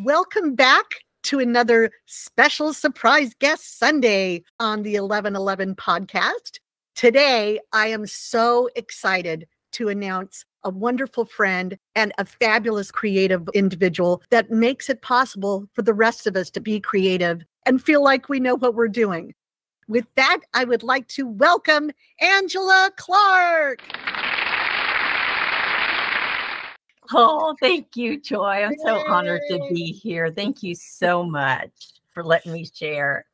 Welcome back to another special surprise guest Sunday on the 1111 podcast. Today, I am so excited to announce a wonderful friend and a fabulous creative individual that makes it possible for the rest of us to be creative and feel like we know what we're doing. With that, I would like to welcome Angela Clark. Oh, thank you, Joy. I'm so honored to be here. Thank you so much for letting me share.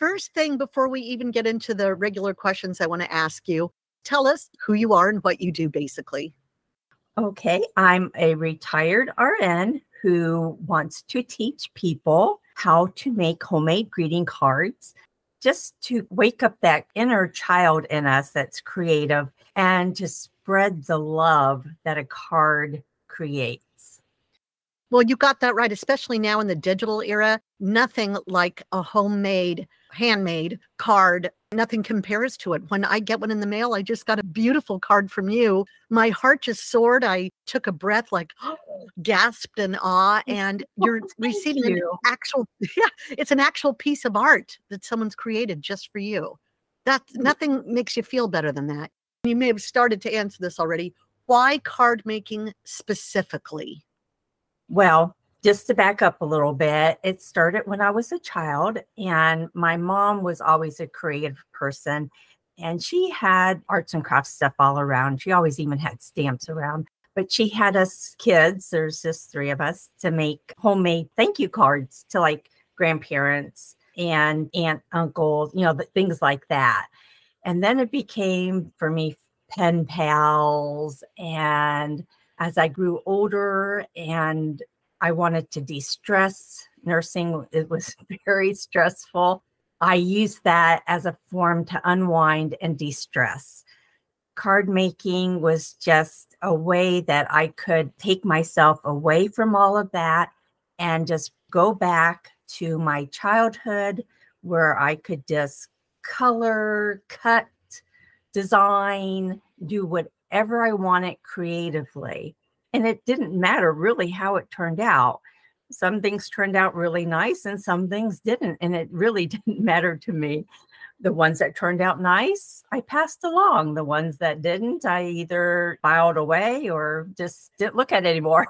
First thing, before we even get into the regular questions I want to ask you, tell us who you are and what you do, basically. Okay, I'm a retired RN who wants to teach people how to make homemade greeting cards, just to wake up that inner child in us that's creative and to spread the love that a card creates. Well, you got that right, especially now in the digital era. Nothing like a homemade, handmade card. Nothing compares to it. When I get one in the mail, I just got a beautiful card from you. My heart just soared. I took a breath, like gasped in awe, and you're receiving an actual, it's an actual piece of art that someone's created just for you. Nothing makes you feel better than that. You may have started to answer this already. Why card making specifically? Well, just to back up a little bit, it started when I was a child, and my mom was always a creative person, and she had arts and crafts stuff all around. She always even had stamps around, but she had us kids, there's just three of us, to make homemade thank you cards to like grandparents and aunt, uncles, things like that. And then it became for me pen pals. And as I grew older and I wanted to de-stress, nursing, it was very stressful. I used that as a form to unwind and de-stress. Card making was just a way that I could take myself away from all of that and just go back to my childhood where I could just color, cut, design, do whatever I wanted creatively. And it didn't matter really how it turned out. Some things turned out really nice and some things didn't. And it really didn't matter to me. The ones that turned out nice, I passed along. The ones that didn't, I either filed away or just didn't look at it anymore.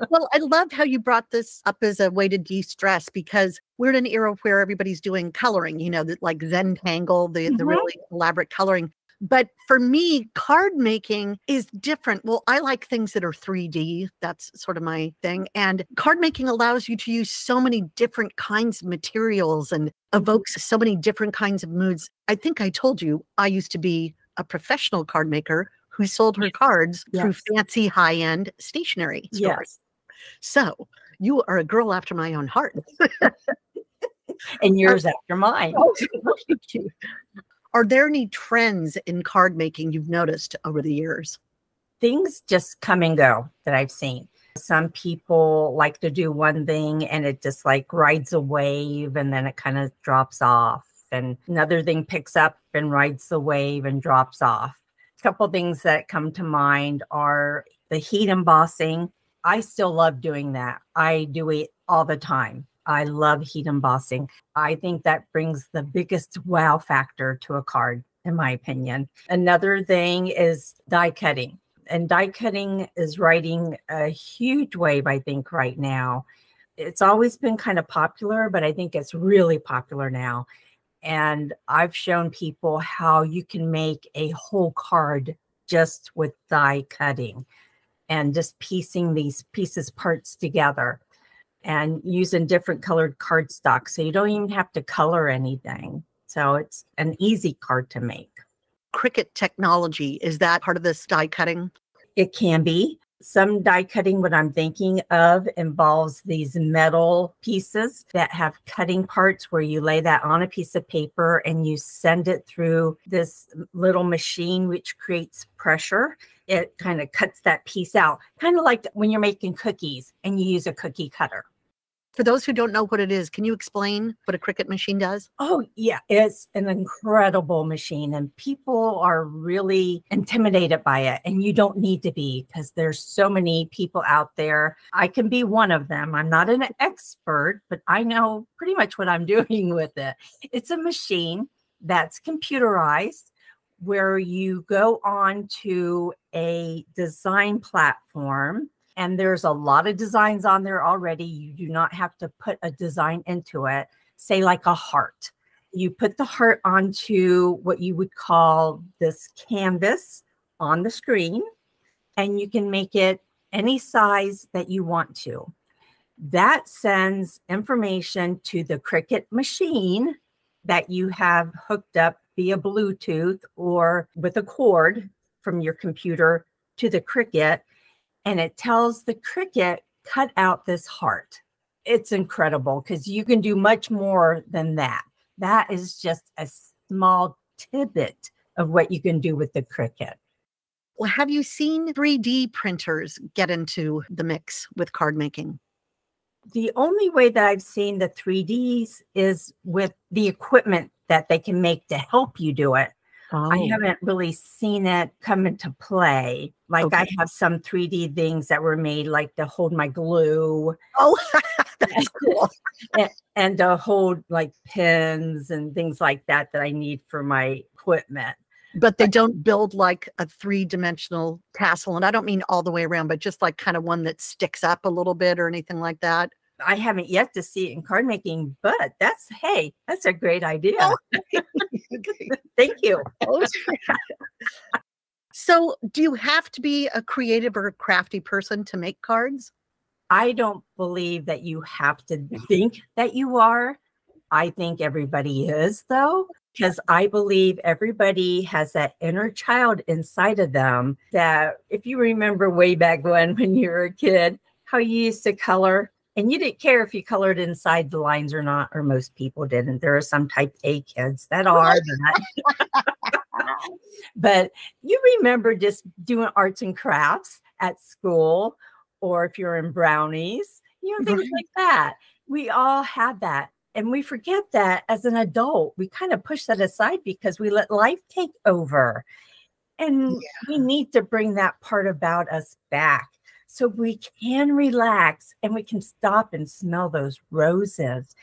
Well, I love how you brought this up as a way to de-stress, because we're in an era where everybody's doing coloring, like Zentangle, the really elaborate coloring. But for me, card making is different. Well, I like things that are 3D. That's sort of my thing. And card making allows you to use so many different kinds of materials and evokes so many different kinds of moods. I think I told you I used to be a professional card maker who sold her cards through fancy high-end stationery stores. Yes. So you are a girl after my own heart. And yours after mine. Oh, thank you. Are there any trends in card making you've noticed over the years? Things just come and go that I've seen. Some people like to do one thing and it just like rides a wave and then it kind of drops off. And another thing picks up and rides the wave and drops off. A couple of things that come to mind are the heat embossing. I still love doing that. I do it all the time. I love heat embossing. I think that brings the biggest wow factor to a card, in my opinion. Another thing is die cutting. And die cutting is riding a huge wave, I think, right now. It's always been kind of popular, but I think it's really popular now. And I've shown people how you can make a whole card just with die cutting and just piecing these parts together and using different colored cardstock. So you don't even have to color anything. So it's an easy card to make. Cricut technology, is that part of this die cutting? It can be. Some die cutting, what I'm thinking of, involves these metal pieces that have cutting parts where you lay that on a piece of paper and you send it through this little machine, which creates pressure. It kind of cuts that piece out, kind of like when you're making cookies and you use a cookie cutter. For those who don't know what it is, can you explain what a Cricut machine does? Oh, yeah. It's an incredible machine, and people are really intimidated by it. And you don't need to be, because there's so many people out there. I can be one of them. I'm not an expert, but I know pretty much what I'm doing with it. It's a machine that's computerized, where you go on to a design platform. And there's a lot of designs on there already. You do not have to put a design into it, say like a heart. You put the heart onto what you would call this canvas on the screen, and you can make it any size that you want to. That sends information to the Cricut machine that you have hooked up via Bluetooth or with a cord from your computer to the Cricut. And it tells the Cricut, cut out this heart. It's incredible, because you can do much more than that. That is just a small tidbit of what you can do with the Cricut. Well, have you seen 3D printers get into the mix with card making? The only way that I've seen the 3Ds is with the equipment that they can make to help you do it. I haven't really seen it come into play. Like I have some 3D things that were made like to hold my glue. Oh, that's cool. and to hold like pins and things like that I need for my equipment. But they don't build like a 3-dimensional tassel. And I don't mean all the way around, but just like kind of one that sticks up a little bit or anything like that. I haven't yet to see it in card making, but that's a great idea. Oh. Thank you. So do you have to be a creative or a crafty person to make cards? I don't believe that you have to think that you are. I think everybody is, though, because I believe everybody has that inner child inside of them that, if you remember way back when you were a kid, how you used to color. And you didn't care if you colored inside the lines or not, or most people didn't. There are some type A kids that are. But you remember just doing arts and crafts at school, or if you're in brownies, things like that. We all had that. And we forget that as an adult. We kind of push that aside because we let life take over. And we need to bring that part about us back, so we can relax and we can stop and smell those roses,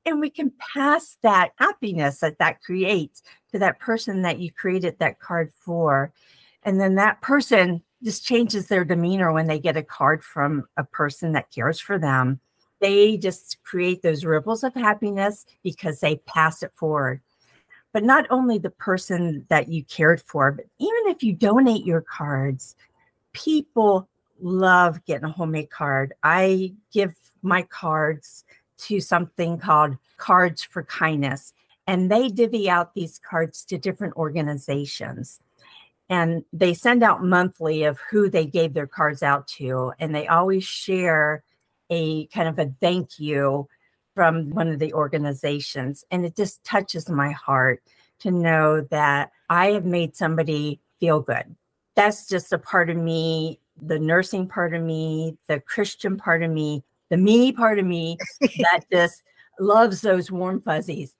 and we can pass that happiness that creates to that person that you created that card for. And then that person just changes their demeanor when they get a card from a person that cares for them. They just create those ripples of happiness because they pass it forward. But not only the person that you cared for, but even if you donate your cards, people love getting a homemade card. I give my cards to something called Cards for Kindness, and they divvy out these cards to different organizations. And they send out monthly of who they gave their cards out to, and they always share a kind of a thank you from one of the organizations. And it just touches my heart to know that I have made somebody feel good. That's just a part of me, the nursing part of me, the Christian part of me, the me part of me that just loves those warm fuzzies.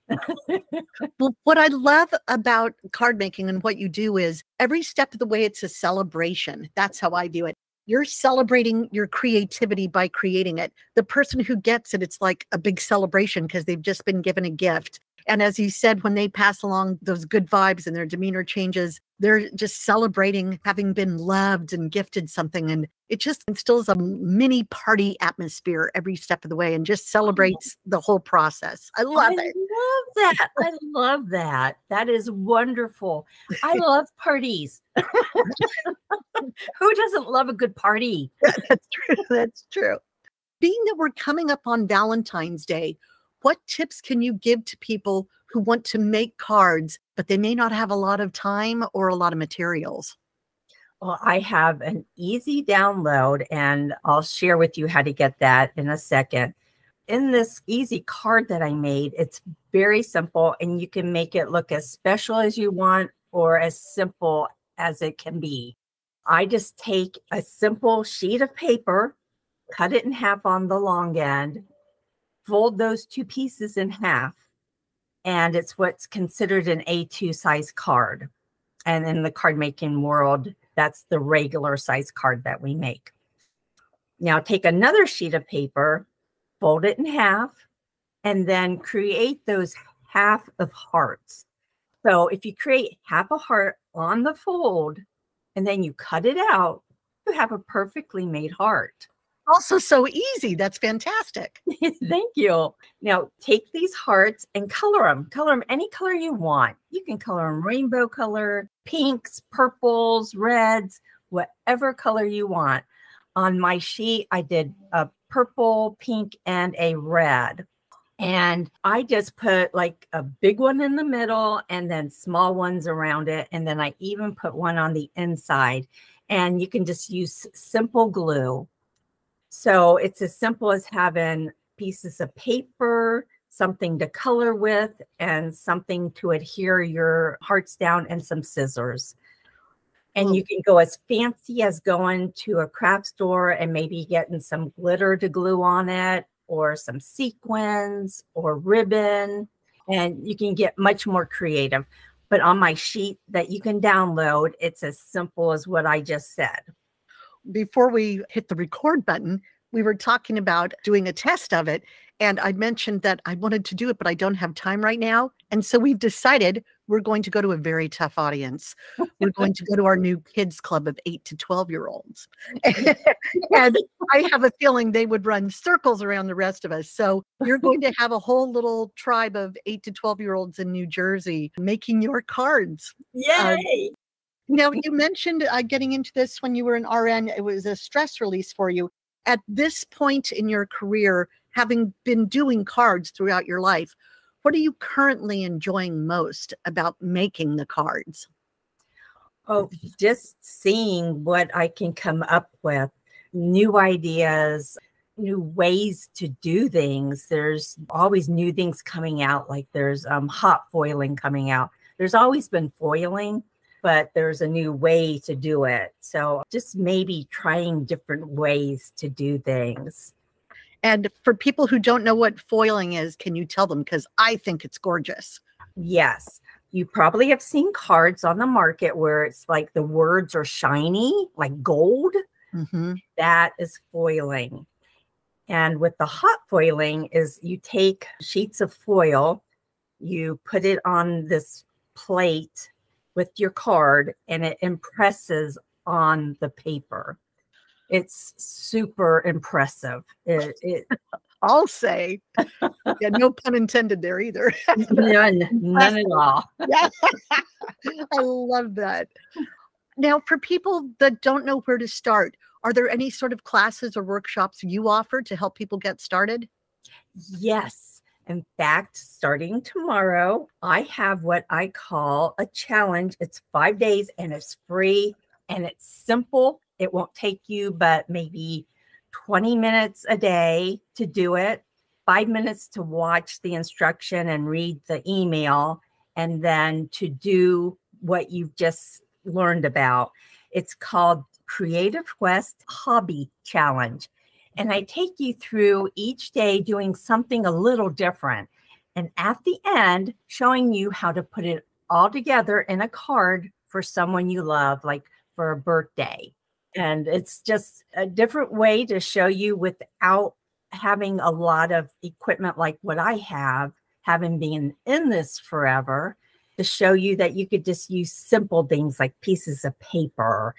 Well, what I love about card making and what you do is every step of the way, it's a celebration. That's how I view it. You're celebrating your creativity by creating it. The person who gets it, it's like a big celebration because they've just been given a gift. And as you said, when they pass along those good vibes and their demeanor changes, they're just celebrating having been loved and gifted something. And it just instills a mini party atmosphere every step of the way and just celebrates the whole process. I love it. I love that. I love that. That is wonderful. I love parties. Who doesn't love a good party? That's true. That's true. Being that we're coming up on Valentine's Day, what tips can you give to people who want to make cards, but they may not have a lot of time or a lot of materials? Well, I have an easy download, and I'll share with you how to get that in a second. In this easy card that I made, it's very simple, and you can make it look as special as you want or as simple as it can be. I just take a simple sheet of paper, cut it in half on the long end, fold those two pieces in half, and it's what's considered an A2 size card. And in the card making world, that's the regular size card that we make. Now take another sheet of paper, fold it in half, and then create those half of hearts. So if you create half a heart on the fold and then you cut it out, you have a perfectly made heart. Also so easy. That's fantastic. Thank you. Now take these hearts and color them. Color them any color you want. You can color them rainbow color, pinks, purples, reds, whatever color you want. On my sheet, I did a purple, pink, and a red. And I just put like a big one in the middle and then small ones around it. And then I even put one on the inside. And you can just use simple glue. So it's as simple as having pieces of paper, something to color with, and something to adhere your hearts down, and some scissors. And you can go as fancy as going to a craft store and maybe getting some glitter to glue on it, or some sequins or ribbon. And you can get much more creative. But on my sheet that you can download, it's as simple as what I just said. Before we hit the record button, we were talking about doing a test of it. And I mentioned that I wanted to do it, but I don't have time right now. And so we've decided we're going to go to a very tough audience. We're going to go to our new kids club of 8 to 12-year-olds. And I have a feeling they would run circles around the rest of us. So you're going to have a whole little tribe of 8 to 12-year-olds in New Jersey making your cards. Yay! Now, you mentioned getting into this when you were an RN. It was a stress release for you. At this point in your career, having been doing cards throughout your life, what are you currently enjoying most about making the cards? Oh, just seeing what I can come up with, new ideas, new ways to do things. There's always new things coming out, like there's hot foiling coming out. There's always been foiling, but there's a new way to do it. So just maybe trying different ways to do things. And for people who don't know what foiling is, can you tell them? Because I think it's gorgeous. Yes. You probably have seen cards on the market where it's like the words are shiny, like gold. Mm-hmm. That is foiling. And with the hot foiling is you take sheets of foil, you put it on this plate with your card, and it impresses on the paper. It's super impressive. I'll say. Yeah, no pun intended there either. None at all. Yeah. I love that. Now, for people that don't know where to start, are there any sort of classes or workshops you offer to help people get started? Yes. In fact, starting tomorrow, I have what I call a challenge. It's 5 days and it's free and it's simple. It won't take you but maybe 20 minutes a day to do it, 5 minutes to watch the instruction and read the email, and then to do what you've just learned about. It's called Creative Quest Hobby Challenge. And I take you through each day doing something a little different. And at the end, showing you how to put it all together in a card for someone you love, like for a birthday. And it's just a different way to show you without having a lot of equipment like what I have, having been in this forever, to show you that you could just use simple things like pieces of paper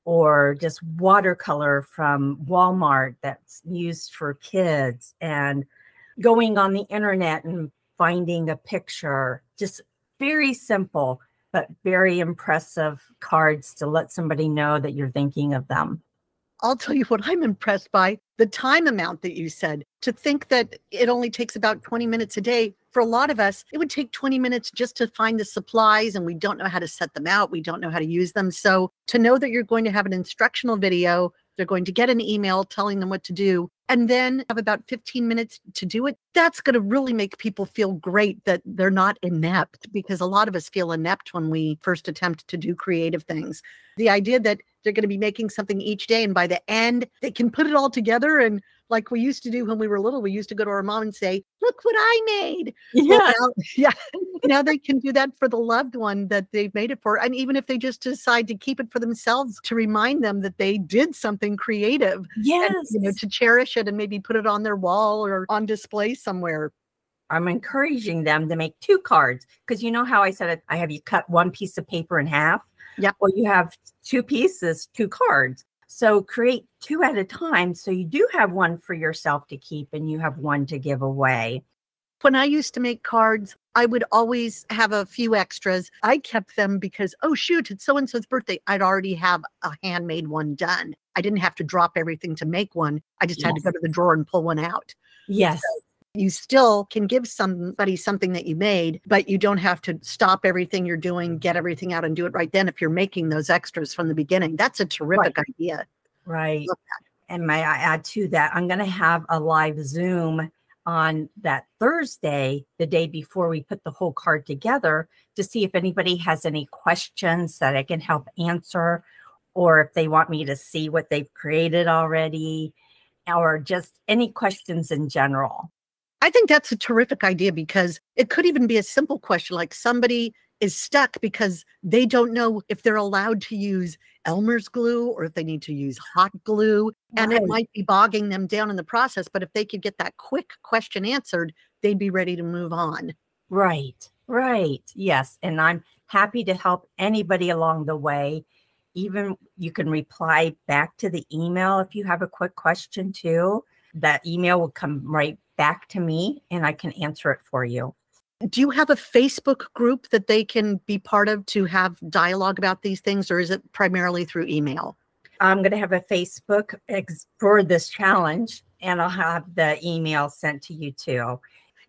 or just watercolor from Walmart that's used for kids, and going on the internet and finding a picture. Just very simple, but very impressive cards to let somebody know that you're thinking of them. I'll tell you what I'm impressed by, the time amount that you said. To think that it only takes about 20 minutes a day. For a lot of us, it would take 20 minutes just to find the supplies, and we don't know how to set them out. We don't know how to use them. So to know that you're going to have an instructional video, they're going to get an email telling them what to do, and then have about 15 minutes to do it, that's going to really make people feel great that they're not inept, because a lot of us feel inept when we first attempt to do creative things. The idea that they're going to be making something each day, and by the end, they can put it all together. And like we used to do when we were little, we used to go to our mom and say, look what I made. Yeah. Well, yeah. Now they can do that for the loved one that they've made it for. And even if they just decide to keep it for themselves, to remind them that they did something creative, Yes. and, to cherish it and maybe put it on their wall or on display somewhere. I'm encouraging them to make 2 cards, because you know how I said I have you cut one piece of paper in half? Yeah. Well, you have 2 pieces, 2 cards. So create 2 at a time. So you do have one for yourself to keep and you have one to give away. When I used to make cards, I would always have a few extras. I kept them because, oh, shoot, it's so-and-so's birthday. I'd already have a handmade one done. I didn't have to drop everything to make one. I just had to go to the drawer and pull one out. Yes. So you still can give somebody something that you made, but you don't have to stop everything you're doing, get everything out and do it right then if you're making those extras from the beginning. That's a terrific idea. Right. And may I add to that, I'm going to have a live Zoom on that Thursday, the day before we put the whole card together, to see if anybody has any questions that I can help answer, or if they want me to see what they've created already, or just any questions in general. I think that's a terrific idea, because it could even be a simple question, like somebody is stuck because they don't know if they're allowed to use Elmer's glue or if they need to use hot glue. And it might be bogging them down in the process. But if they could get that quick question answered, they'd be ready to move on. Right. Yes. And I'm happy to help anybody along the way. Even you can reply back to the email if you have a quick question too. That email will come right back to me and I can answer it for you. Do you have a Facebook group that they can be part of to have dialogue about these things, or is it primarily through email? I'm going to have a Facebook for this challenge, and I'll have the email sent to you too.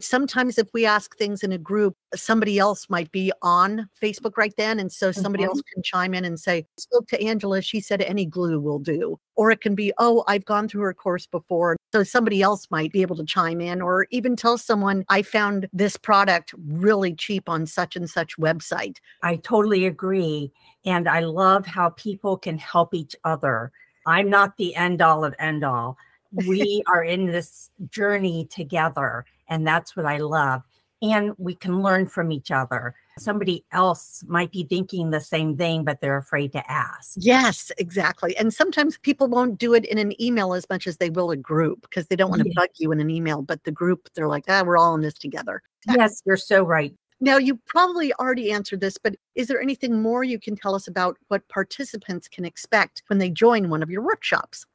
Sometimes if we ask things in a group, somebody else might be on Facebook right then. And so somebody else can chime in and say, I spoke to Angela, she said any glue will do. Or it can be, oh, I've gone through her course before. So somebody else might be able to chime in, or even tell someone, I found this product really cheap on such and such website. I totally agree. And I love how people can help each other. I'm not the end all of end all. We are in this journey together. And that's what I love. And we can learn from each other. Somebody else might be thinking the same thing, but they're afraid to ask. Yes, exactly. And sometimes people won't do it in an email as much as they will a group, because they don't want to bug you in an email. But the group, they're like, we're all in this together. Yes, you're so right. Now, you probably already answered this, but is there anything more you can tell us about what participants can expect when they join one of your workshops?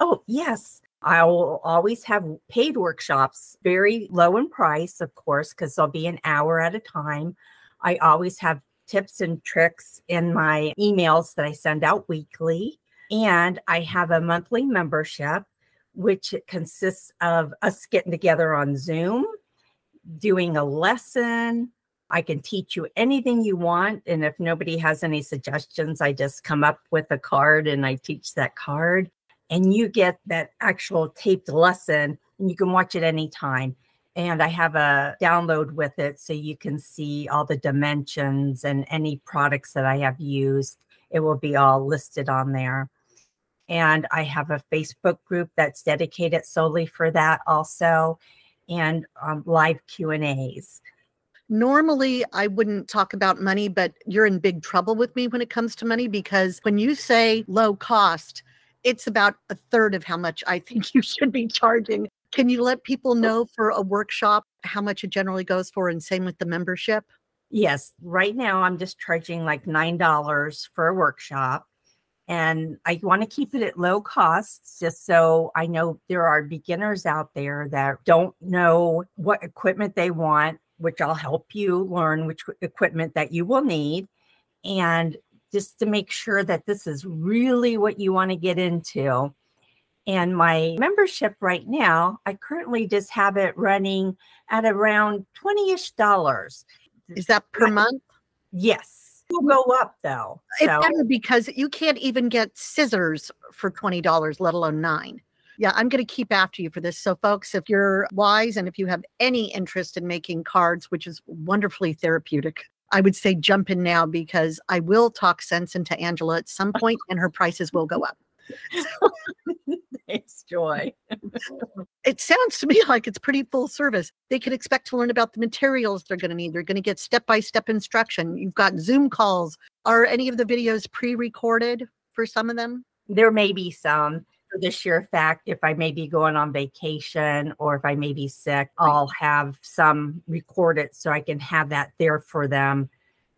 Oh, yes. I will always have paid workshops, very low in price, of course, because they'll be an hour at a time. I always have tips and tricks in my emails that I send out weekly. And I have a monthly membership, which consists of us getting together on Zoom, doing a lesson. I can teach you anything you want. And if nobody has any suggestions, I just come up with a card and I teach that card. And you get that actual taped lesson and you can watch it anytime. And I have a download with it so you can see all the dimensions and any products that I have used. It will be all listed on there. And I have a Facebook group that's dedicated solely for that also, and live Q&As. Normally, I wouldn't talk about money, but you're in big trouble with me when it comes to money, because when you say low cost, it's about a third of how much I think you should be charging. Can you let people know for a workshop how much it generally goes for, and same with the membership? Yes. Right now, I'm just charging like $9 for a workshop. And I want to keep it at low costs, just so I know there are beginners out there that don't know what equipment they want, which I'll help you learn which equipment that you will need. And just to make sure that this is really what you want to get into. And my membership right now, I currently just have it running at around $20-ish. Is that per month? Yes. It'll go up though. It better, because you can't even get scissors for $20, let alone $9. Yeah, I'm going to keep after you for this. So, folks, if you're wise and if you have any interest in making cards, which is wonderfully therapeutic, I would say jump in now because I will talk sense into Angela at some point and her prices will go up. Thanks, Joy. It sounds to me like it's pretty full service. They can expect to learn about the materials they're going to need. They're going to get step-by-step instruction. You've got Zoom calls. Are any of the videos pre-recorded for some of them? There may be some. For the sheer fact, if I may be going on vacation or if I may be sick, I'll have some recorded so I can have that there for them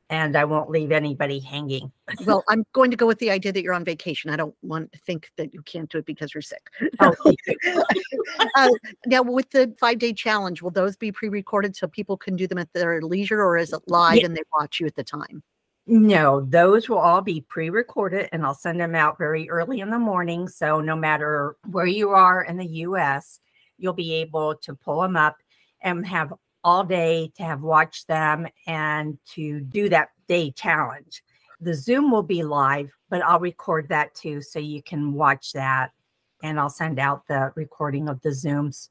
and I won't leave anybody hanging. Well, I'm going to go with the idea that you're on vacation. I don't want to think that you can't do it because you're sick. Oh, now, with the 5-day challenge, will those be pre-recorded so people can do them at their leisure, or is it live and they watch you at the time? No, those will all be pre-recorded and I'll send them out very early in the morning. So no matter where you are in the US, you'll be able to pull them up and have all day to have watched them and to do that day challenge. The Zoom will be live, but I'll record that too so you can watch that. And I'll send out the recording of the Zooms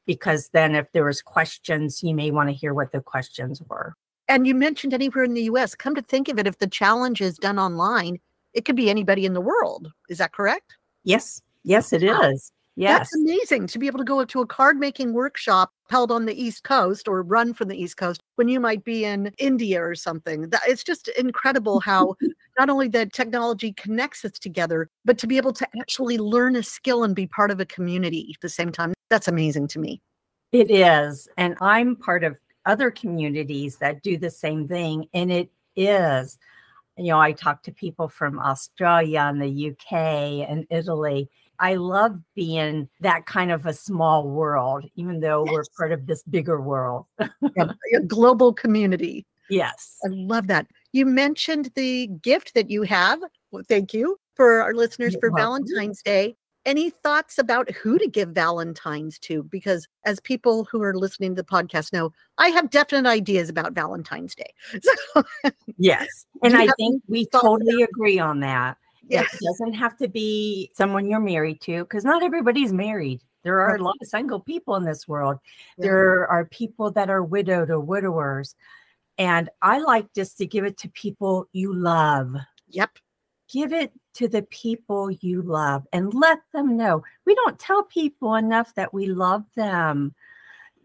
because then if there was questions, you may want to hear what the questions were. And you mentioned anywhere in the US. Come to think of it, if the challenge is done online, it could be anybody in the world. Is that correct? Yes. Yes, it is. Yes. That's amazing to be able to go to a card making workshop held on the East Coast or run from the East Coast when you might be in India or something. It's just incredible how not only that technology connects us together, but to be able to actually learn a skill and be part of a community at the same time. That's amazing to me. It is. And I'm part of other communities that do the same thing. And it is, I talk to people from Australia and the UK and Italy. I love being that kind of a small world, even though we're part of this bigger world. A global community. Yes. I love that. You mentioned the gift that you have. Well, thank you for our listeners for Valentine's Day. Any thoughts about who to give Valentine's to? Because as people who are listening to the podcast know, I have definite ideas about Valentine's Day. So, yes. And I think we totally agree on that. Yes. It doesn't have to be someone you're married to because not everybody's married. There are a lot of single people in this world. Yeah. There are people that are widowed or widowers. And I like just to give it to people you love. Yep. Give it to the people you love and let them know. We don't tell people enough that we love them.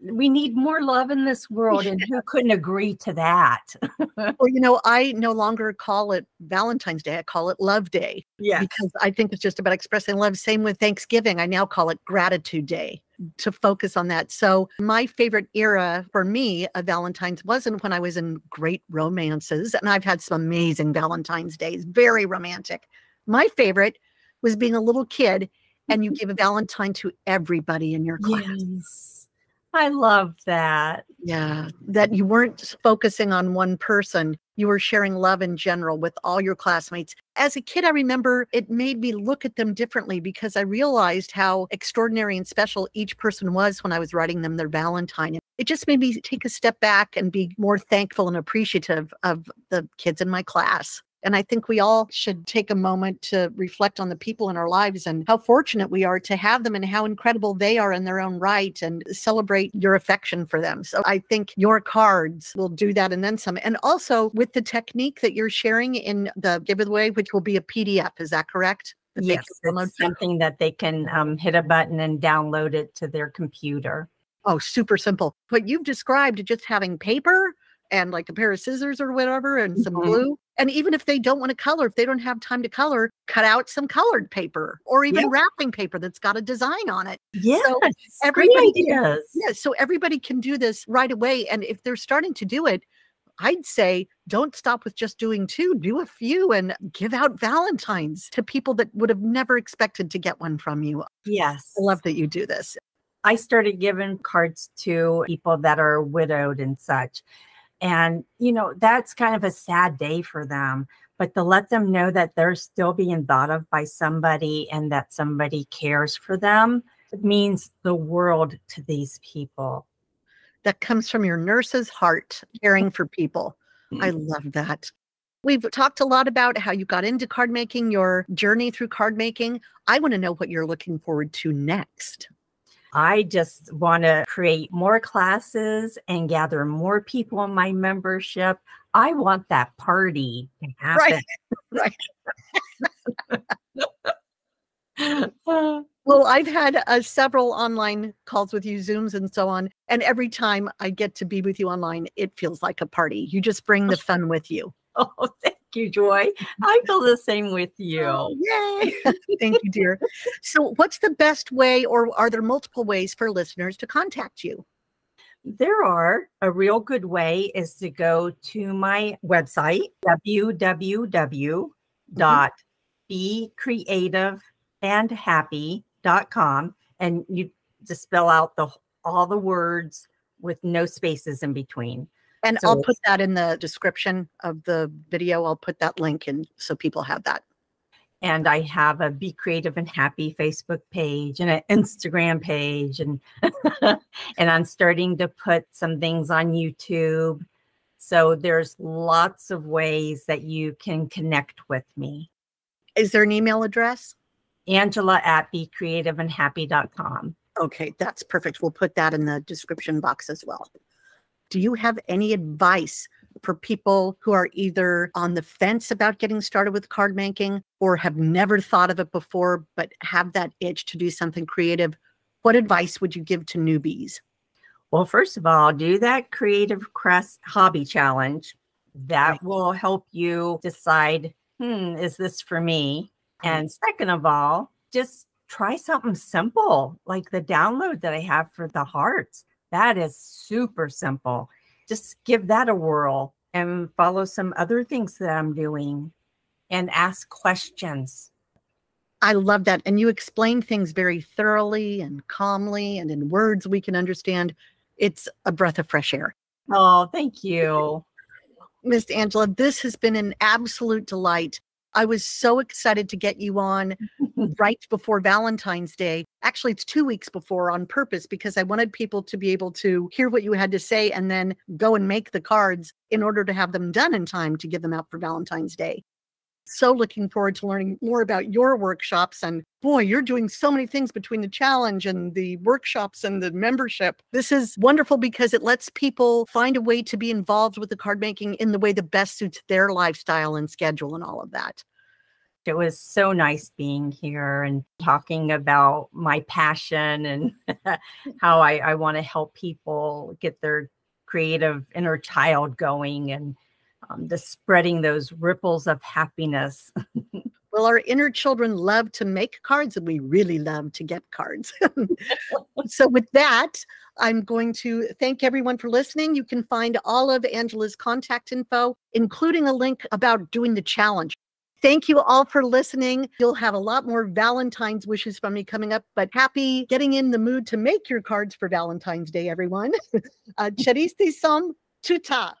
We need more love in this world. And who couldn't agree to that? Well, I no longer call it Valentine's Day. I call it Love Day. Yeah. Because I think it's just about expressing love. Same with Thanksgiving. I now call it Gratitude Day to focus on that. So my favorite era for me of Valentine's wasn't when I was in great romances. And I've had some amazing Valentine's days, very romantic. My favorite was being a little kid and you give a Valentine to everybody in your class. Yes. I love that. Yeah, that you weren't focusing on one person. You were sharing love in general with all your classmates. As a kid, I remember it made me look at them differently because I realized how extraordinary and special each person was when I was writing them their Valentine. It just made me take a step back and be more thankful and appreciative of the kids in my class. And I think we all should take a moment to reflect on the people in our lives and how fortunate we are to have them and how incredible they are in their own right and celebrate your affection for them. So I think your cards will do that and then some. And also with the technique that you're sharing in the giveaway, which will be a PDF. Is that correct? Yes, it's something that they can hit a button and download it to their computer. Oh, super simple. But you've described just having paper and like a pair of scissors or whatever and some glue. And even if they don't want to color, if they don't have time to color, cut out some colored paper or even wrapping paper that's got a design on it. Yes, so so everybody can do this right away. And if they're starting to do it, I'd say don't stop with just doing 2, do a few and give out Valentines to people that would have never expected to get one from you. Yes. I love that you do this. I started giving cards to people that are widowed and such. And, that's kind of a sad day for them, but to let them know that they're still being thought of by somebody and that somebody cares for them, it means the world to these people. That comes from your nurse's heart, caring for people. I love that. We've talked a lot about how you got into card making, your journey through card making. I want to know what you're looking forward to next. I just want to create more classes and gather more people in my membership. I want that party to happen. Right. Well, I've had several online calls with you, Zooms and so on. And every time I get to be with you online, it feels like a party. You just bring the fun with you. Oh, thank you, Joy. I feel the same with you. Oh, yay. Thank you, dear. So what's the best way, or are there multiple ways for listeners to contact you? There are. A real good way is to go to my website, www.becreativeandhappy.com, and you just spell out all the words with no spaces in between. And so I'll put that in the description of the video. I'll put that link in so people have that. And I have a Be Creative and Happy Facebook page and an Instagram page. And, and I'm starting to put some things on YouTube. So there's lots of ways that you can connect with me. Is there an email address? Angela@becreativeandhappy.com. Okay, that's perfect. We'll put that in the description box as well. Do you have any advice for people who are either on the fence about getting started with card making or have never thought of it before, but have that itch to do something creative? What advice would you give to newbies? Well, first of all, do that Creative Crest Hobby Challenge. That will help you decide, is this for me? And second of all, just try something simple, like the download that I have for the hearts. That is super simple. Just give that a whirl and follow some other things that I'm doing and ask questions. I love that. And you explain things very thoroughly and calmly and in words we can understand. It's a breath of fresh air. Oh, thank you. Miss Angela, this has been an absolute delight. I was so excited to get you on right before Valentine's Day. Actually, it's 2 weeks before on purpose because I wanted people to be able to hear what you had to say and then go and make the cards in order to have them done in time to give them out for Valentine's Day. So looking forward to learning more about your workshops. And boy, you're doing so many things between the challenge and the workshops and the membership. This is wonderful because it lets people find a way to be involved with the card making in the way that best suits their lifestyle and schedule and all of that. It was so nice being here and talking about my passion and how I want to help people get their creative inner child going and just spreading those ripples of happiness. Well, our inner children love to make cards and we really love to get cards. So with that, I'm going to thank everyone for listening. You can find all of Angela's contact info, including a link about doing the challenge. Thank you all for listening. You'll have a lot more Valentine's wishes from me coming up, but happy getting in the mood to make your cards for Valentine's Day, everyone. Chariste som tuta.